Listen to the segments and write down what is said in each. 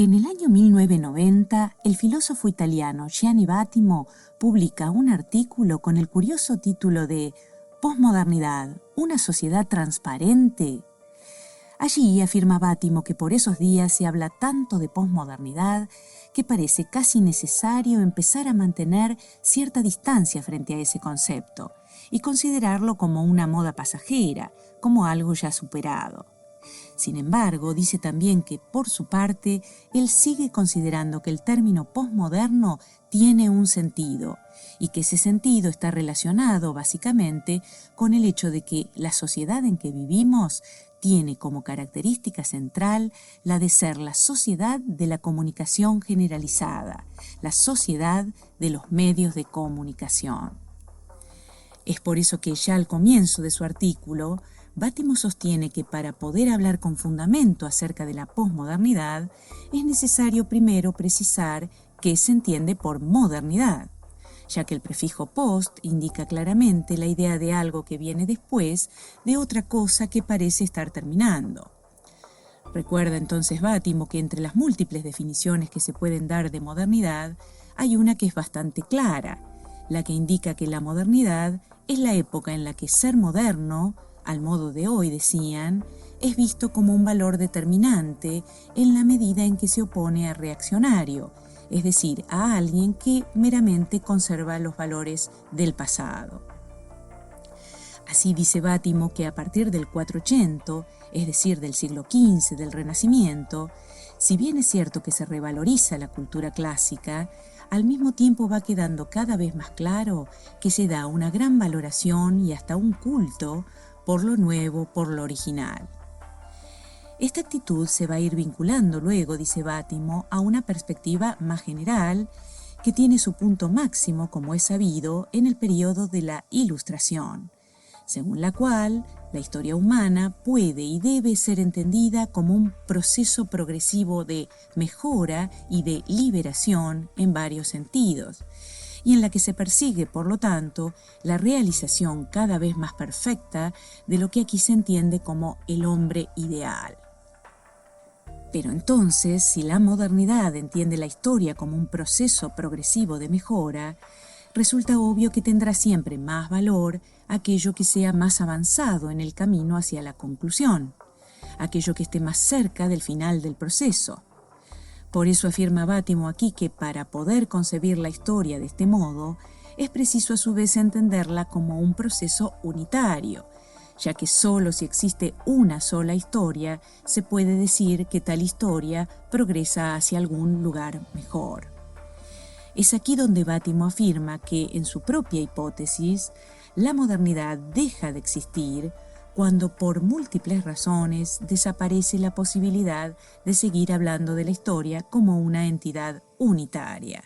En el año 1990, el filósofo italiano Gianni Vattimo publica un artículo con el curioso título de «Posmodernidad, una sociedad transparente». Allí afirma Vattimo que por esos días se habla tanto de posmodernidad que parece casi necesario empezar a mantener cierta distancia frente a ese concepto y considerarlo como una moda pasajera, como algo ya superado. Sin embargo, dice también que, por su parte, él sigue considerando que el término posmoderno tiene un sentido y que ese sentido está relacionado, básicamente, con el hecho de que la sociedad en que vivimos tiene como característica central la de ser la sociedad de la comunicación generalizada, la sociedad de los medios de comunicación. Es por eso que ya al comienzo de su artículo, Vattimo sostiene que para poder hablar con fundamento acerca de la posmodernidad es necesario primero precisar qué se entiende por modernidad, ya que el prefijo post indica claramente la idea de algo que viene después de otra cosa que parece estar terminando. Recuerda entonces Vattimo que entre las múltiples definiciones que se pueden dar de modernidad hay una que es bastante clara, la que indica que la modernidad es la época en la que ser moderno, al modo de hoy decían, es visto como un valor determinante en la medida en que se opone a reaccionario, es decir, a alguien que meramente conserva los valores del pasado. Así dice Vattimo que a partir del 480, es decir, del siglo XV, del Renacimiento, si bien es cierto que se revaloriza la cultura clásica, al mismo tiempo va quedando cada vez más claro que se da una gran valoración y hasta un culto por lo nuevo, por lo original. Esta actitud se va a ir vinculando luego, dice Vattimo, a una perspectiva más general que tiene su punto máximo, como es sabido, en el periodo de la Ilustración, según la cual la historia humana puede y debe ser entendida como un proceso progresivo de mejora y de liberación en varios sentidos, y en la que se persigue, por lo tanto, la realización cada vez más perfecta de lo que aquí se entiende como el hombre ideal. Pero entonces, si la modernidad entiende la historia como un proceso progresivo de mejora, resulta obvio que tendrá siempre más valor aquello que sea más avanzado en el camino hacia la conclusión, aquello que esté más cerca del final del proceso. Por eso afirma Vattimo aquí que para poder concebir la historia de este modo, es preciso a su vez entenderla como un proceso unitario, ya que solo si existe una sola historia se puede decir que tal historia progresa hacia algún lugar mejor. Es aquí donde Vattimo afirma que, en su propia hipótesis, la modernidad deja de existir cuando por múltiples razones desaparece la posibilidad de seguir hablando de la historia como una entidad unitaria.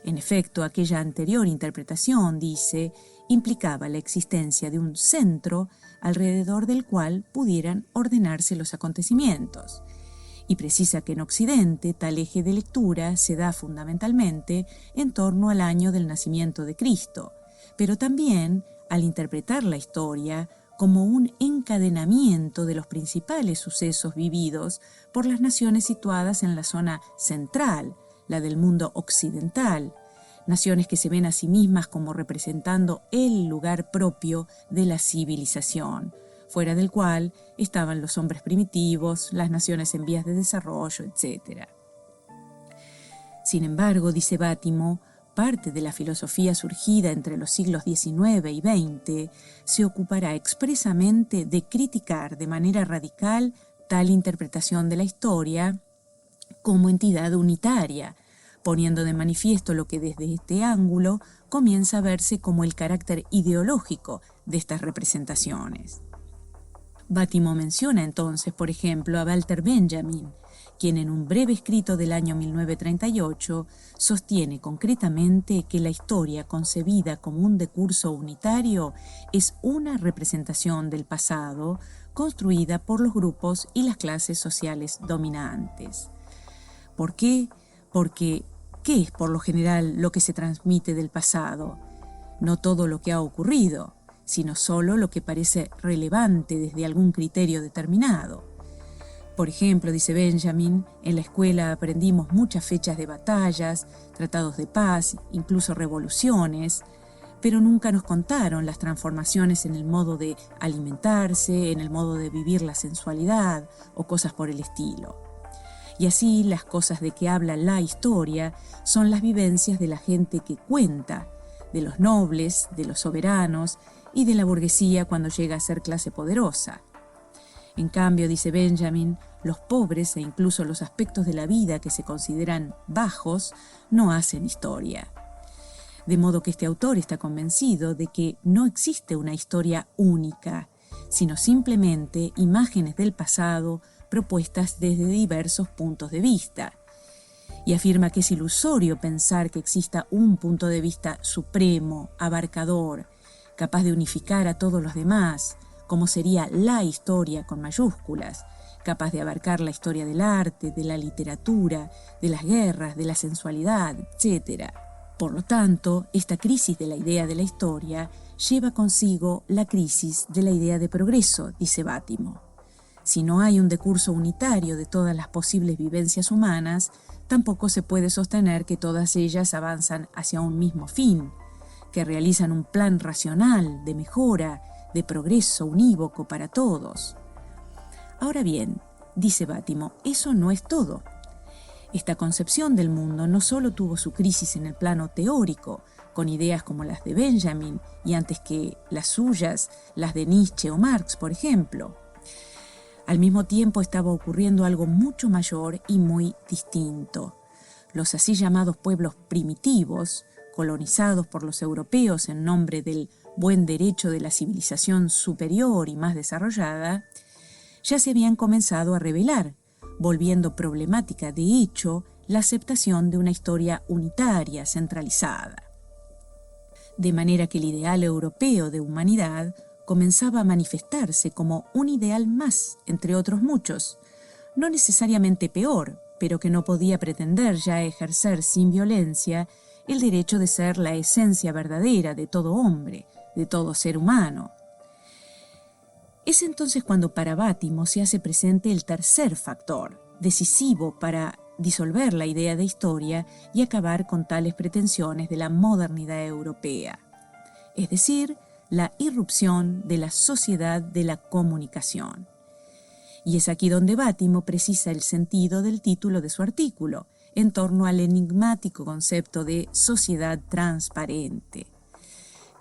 En efecto, aquella anterior interpretación, dice, implicaba la existencia de un centro alrededor del cual pudieran ordenarse los acontecimientos, y precisa que en Occidente tal eje de lectura se da fundamentalmente en torno al año del nacimiento de Cristo, pero también al interpretar la historia como un encadenamiento de los principales sucesos vividos por las naciones situadas en la zona central, la del mundo occidental, naciones que se ven a sí mismas como representando el lugar propio de la civilización, fuera del cual estaban los hombres primitivos, las naciones en vías de desarrollo, etc. Sin embargo, dice Vattimo, parte de la filosofía surgida entre los siglos XIX y XX se ocupará expresamente de criticar de manera radical tal interpretación de la historia como entidad unitaria, poniendo de manifiesto lo que desde este ángulo comienza a verse como el carácter ideológico de estas representaciones. Vattimo menciona entonces, por ejemplo, a Walter Benjamin, quien en un breve escrito del año 1938 sostiene concretamente que la historia concebida como un decurso unitario es una representación del pasado construida por los grupos y las clases sociales dominantes. ¿Por qué? Porque, ¿qué es por lo general lo que se transmite del pasado? No todo lo que ha ocurrido, sino solo lo que parece relevante desde algún criterio determinado. Por ejemplo, dice Benjamin, en la escuela aprendimos muchas fechas de batallas, tratados de paz, incluso revoluciones, pero nunca nos contaron las transformaciones en el modo de alimentarse, en el modo de vivir la sensualidad o cosas por el estilo. Y así las cosas de que habla la historia son las vivencias de la gente que cuenta, de los nobles, de los soberanos y de la burguesía cuando llega a ser clase poderosa. En cambio, dice Benjamin, los pobres e incluso los aspectos de la vida que se consideran bajos no hacen historia. De modo que este autor está convencido de que no existe una historia única, sino simplemente imágenes del pasado propuestas desde diversos puntos de vista. Y afirma que es ilusorio pensar que exista un punto de vista supremo, abarcador, capaz de unificar a todos los demás, como sería la historia con mayúsculas, capaz de abarcar la historia del arte, de la literatura, de las guerras, de la sensualidad, etc. Por lo tanto, esta crisis de la idea de la historia lleva consigo la crisis de la idea de progreso, dice Bátimo. Si no hay un decurso unitario de todas las posibles vivencias humanas, tampoco se puede sostener que todas ellas avanzan hacia un mismo fin, que realizan un plan racional de mejora, de progreso unívoco para todos. Ahora bien, dice Bátimo, eso no es todo. Esta concepción del mundo no solo tuvo su crisis en el plano teórico, con ideas como las de Benjamin y antes que las suyas, las de Nietzsche o Marx, por ejemplo. Al mismo tiempo estaba ocurriendo algo mucho mayor y muy distinto. Los así llamados pueblos primitivos, colonizados por los europeos en nombre del buen derecho de la civilización superior y más desarrollada, ya se habían comenzado a revelar, volviendo problemática de hecho la aceptación de una historia unitaria, centralizada. De manera que el ideal europeo de humanidad comenzaba a manifestarse como un ideal más entre otros muchos, no necesariamente peor, pero que no podía pretender ya ejercer sin violencia el derecho de ser la esencia verdadera de todo hombre, de todo ser humano. Es entonces cuando para Bátimo se hace presente el tercer factor, decisivo para disolver la idea de historia y acabar con tales pretensiones de la modernidad europea, es decir, la irrupción de la sociedad de la comunicación. Y es aquí donde Bátimo precisa el sentido del título de su artículo, en torno al enigmático concepto de sociedad transparente.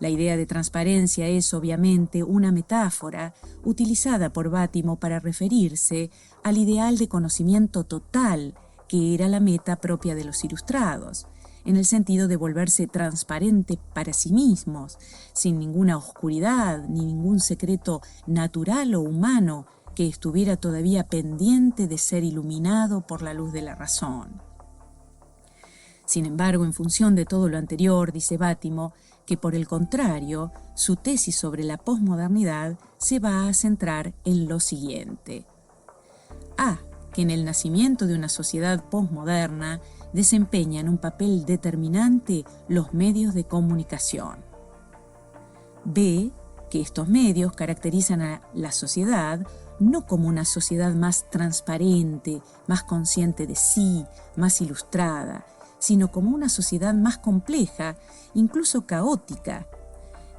La idea de transparencia es obviamente una metáfora utilizada por Bátimo para referirse al ideal de conocimiento total que era la meta propia de los ilustrados, en el sentido de volverse transparente para sí mismos, sin ninguna oscuridad ni ningún secreto natural o humano que estuviera todavía pendiente de ser iluminado por la luz de la razón. Sin embargo, en función de todo lo anterior, dice Bátimo, que por el contrario, su tesis sobre la posmodernidad se va a centrar en lo siguiente. A. Que en el nacimiento de una sociedad posmoderna desempeñan un papel determinante los medios de comunicación. B. Que estos medios caracterizan a la sociedad no como una sociedad más transparente, más consciente de sí, más ilustrada, sino como una sociedad más compleja, incluso caótica.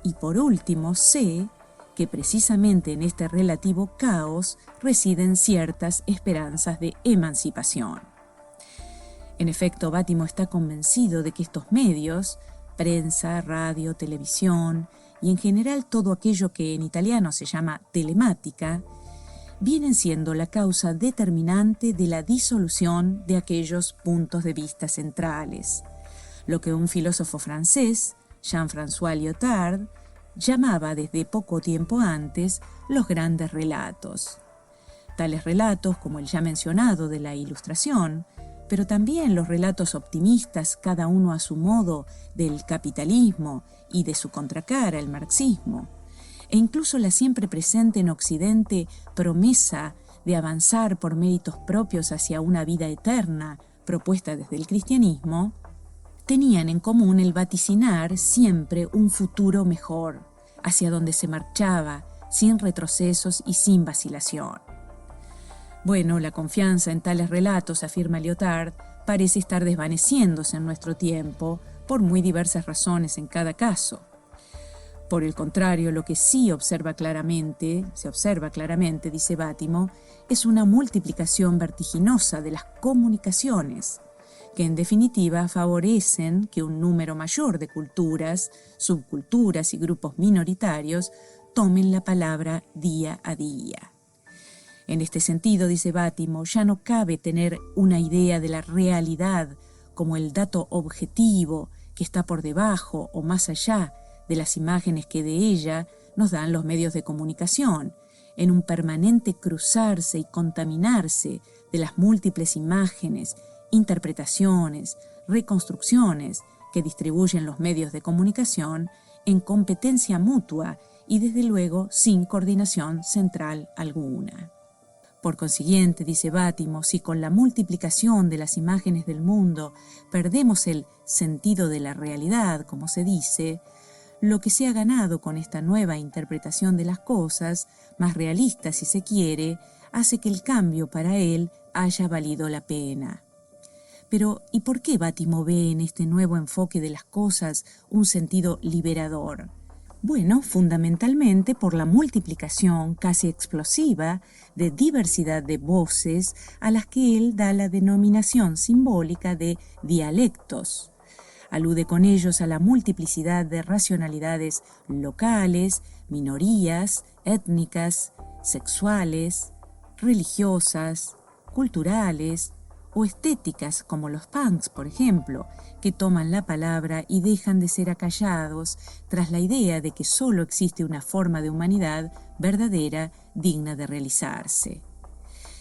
Y por último, C, que precisamente en este relativo caos residen ciertas esperanzas de emancipación. En efecto, Bátimo está convencido de que estos medios, prensa, radio, televisión y en general todo aquello que en italiano se llama telemática, vienen siendo la causa determinante de la disolución de aquellos puntos de vista centrales, lo que un filósofo francés, Jean-François Lyotard, llamaba desde poco tiempo antes los grandes relatos. Tales relatos como el ya mencionado de la Ilustración, pero también los relatos optimistas, cada uno a su modo, del capitalismo y de su contracara, el marxismo, e incluso la siempre presente en Occidente promesa de avanzar por méritos propios hacia una vida eterna, propuesta desde el cristianismo, tenían en común el vaticinar siempre un futuro mejor, hacia donde se marchaba, sin retrocesos y sin vacilación. Bueno, la confianza en tales relatos, afirma Lyotard, parece estar desvaneciéndose en nuestro tiempo por muy diversas razones en cada caso. Por el contrario, lo que sí se observa claramente, dice Bátimo, es una multiplicación vertiginosa de las comunicaciones, que en definitiva favorecen que un número mayor de culturas, subculturas y grupos minoritarios tomen la palabra día a día. En este sentido, dice Bátimo, ya no cabe tener una idea de la realidad como el dato objetivo que está por debajo o más allá de las imágenes que de ella nos dan los medios de comunicación, en un permanente cruzarse y contaminarse de las múltiples imágenes, interpretaciones, reconstrucciones que distribuyen los medios de comunicación en competencia mutua y desde luego sin coordinación central alguna. Por consiguiente, dice Bátimo, si con la multiplicación de las imágenes del mundo perdemos el sentido de la realidad, como se dice, lo que se ha ganado con esta nueva interpretación de las cosas, más realista si se quiere, hace que el cambio para él haya valido la pena. Pero, ¿y por qué Bátimo ve en este nuevo enfoque de las cosas un sentido liberador? Bueno, fundamentalmente por la multiplicación casi explosiva de diversidad de voces a las que él da la denominación simbólica de dialectos. Alude con ellos a la multiplicidad de racionalidades locales, minorías, étnicas, sexuales, religiosas, culturales o estéticas como los punks, por ejemplo, que toman la palabra y dejan de ser acallados tras la idea de que solo existe una forma de humanidad verdadera digna de realizarse.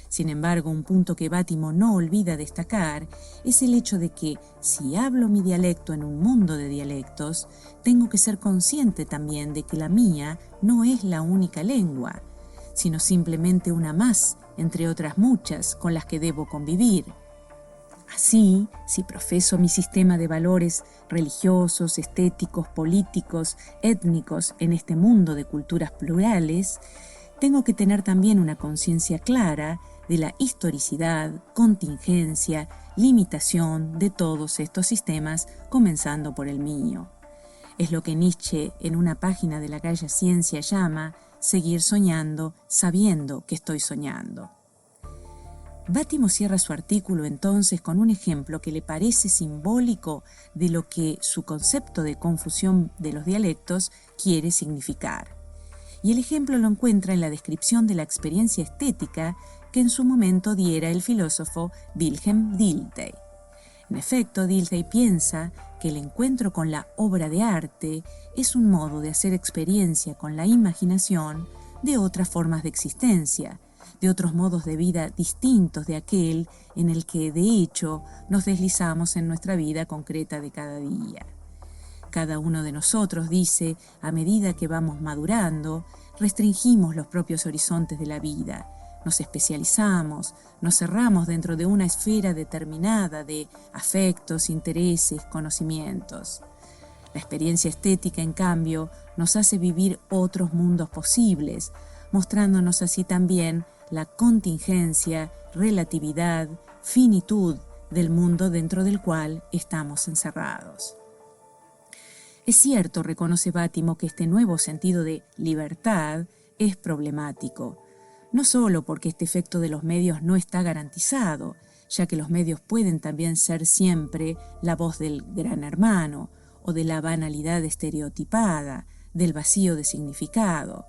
Sin embargo, un punto que Bátimo no olvida destacar es el hecho de que, si hablo mi dialecto en un mundo de dialectos, tengo que ser consciente también de que la mía no es la única lengua, sino simplemente una más, entre otras muchas, con las que debo convivir. Así, si profeso mi sistema de valores religiosos, estéticos, políticos, étnicos en este mundo de culturas plurales, tengo que tener también una conciencia clara de la historicidad, contingencia, limitación de todos estos sistemas, comenzando por el mío. Es lo que Nietzsche, en una página de La Galla Ciencia, llama seguir soñando sabiendo que estoy soñando. Bátimo cierra su artículo entonces con un ejemplo que le parece simbólico de lo que su concepto de confusión de los dialectos quiere significar. Y el ejemplo lo encuentra en la descripción de la experiencia estética que en su momento diera el filósofo Wilhelm Dilthey. En efecto, Dilthey piensa que el encuentro con la obra de arte es un modo de hacer experiencia con la imaginación de otras formas de existencia, de otros modos de vida distintos de aquel en el que, de hecho, nos deslizamos en nuestra vida concreta de cada día. Cada uno de nosotros, dice, a medida que vamos madurando, restringimos los propios horizontes de la vida, nos especializamos, nos cerramos dentro de una esfera determinada de afectos, intereses, conocimientos. La experiencia estética, en cambio, nos hace vivir otros mundos posibles, mostrándonos así también la contingencia, relatividad, finitud del mundo dentro del cual estamos encerrados. Es cierto, reconoce Bátimo, que este nuevo sentido de libertad es problemático, no solo porque este efecto de los medios no está garantizado, ya que los medios pueden también ser siempre la voz del gran hermano o de la banalidad estereotipada, del vacío de significado.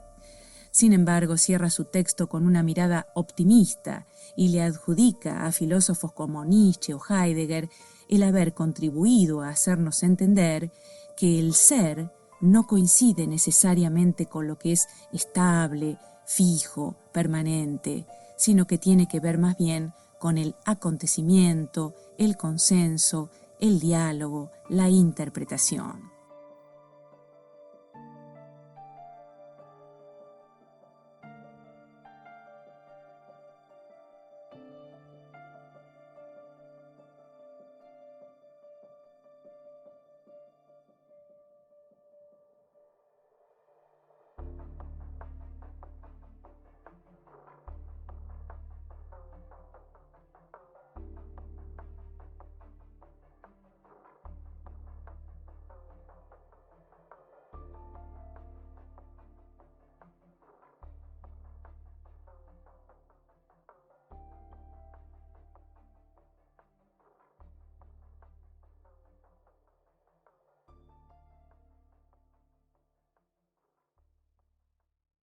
Sin embargo, cierra su texto con una mirada optimista y le adjudica a filósofos como Nietzsche o Heidegger el haber contribuido a hacernos entender que el ser no coincide necesariamente con lo que es estable, fijo, permanente, sino que tiene que ver más bien con el acontecimiento, el consenso, el diálogo, la interpretación.